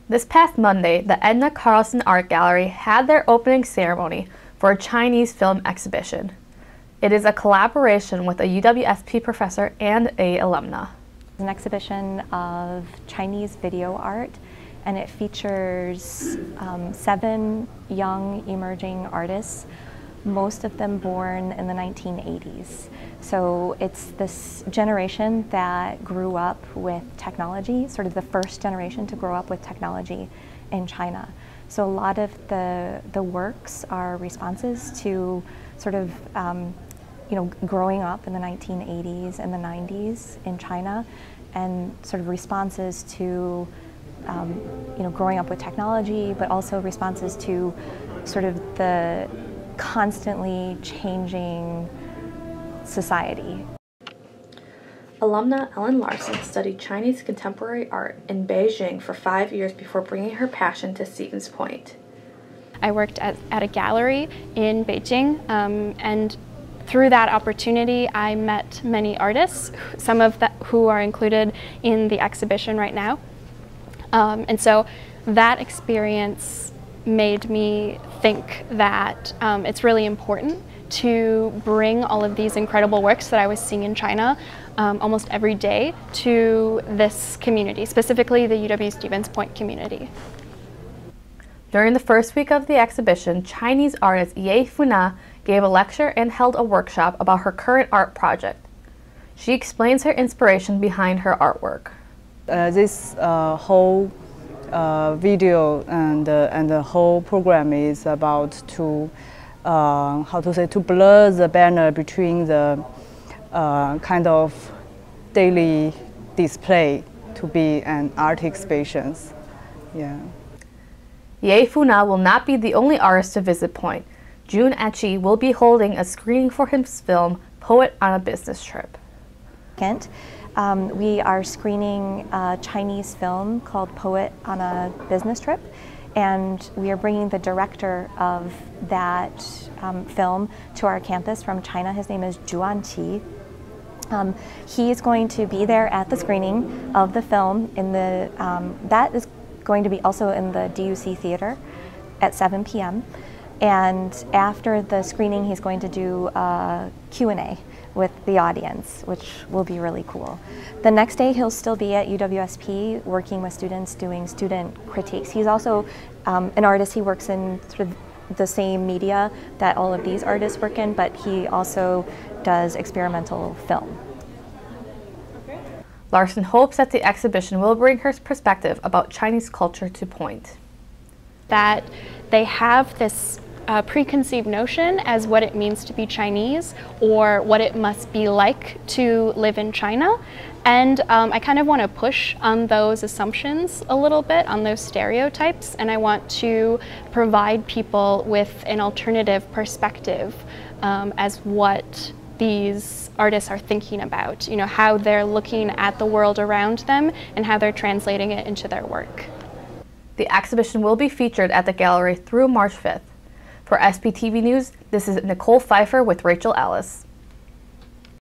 This past Monday, the Edna Carlson Art Gallery had their opening ceremony for a Chinese film exhibition. It is a collaboration with a UWSP professor and an alumna. It's an exhibition of Chinese video art, and it features 7 young emerging artists, most of them born in the 1980s. So it's this generation that grew up with technology, sort of the first generation to grow up with technology in China. So a lot of the works are responses to sort of growing up in the 1980s and the 90s in China, and sort of responses to growing up with technology, but also responses to sort of the constantly changing society. Alumna Ellen Larson studied Chinese contemporary art in Beijing for 5 years before bringing her passion to Stevens Point. I worked at a gallery in Beijing, and through that opportunity I met many artists, some of who are included in the exhibition right now. And so that experience made me think that it's really important to bring all of these incredible works that I was seeing in China almost every day to this community, specifically the UW Stevens Point community. During the first week of the exhibition, Chinese artist Ye Funa gave a lecture and held a workshop about her current art project. She explains her inspiration behind her artwork. This whole video and the whole program is about to to blur the banner between the kind of daily display to be an art exhibition. Yeah. Ye Funa will not be the only artist to visit Point. Jun Echi will be holding a screening for his film Poet on a Business Trip. We are screening a Chinese film called Poet on a Business Trip, and we are bringing the director of that film to our campus from China. His name is Zhuan Qi. He's going to be there at the screening of the film. That is going to be also in the DUC Theater at 7 p.m. And after the screening, he's going to do a Q&A with the audience, which will be really cool. The next day, he'll still be at UWSP working with students doing student critiques. He's also an artist. He works in sort of the same media that all of these artists work in, but he also does experimental film. Larson hopes that the exhibition will bring her perspective about Chinese culture to Point. That they have this preconceived notion as what it means to be Chinese, or what it must be like to live in China. And I kind of want to push on those assumptions a little bit, on those stereotypes, and I want to provide people with an alternative perspective as what these artists are thinking about, how they're looking at the world around them and how they're translating it into their work. The exhibition will be featured at the gallery through March 5th. For SPTV News, this is Nicole Pfeiffer with Rachel Ellis.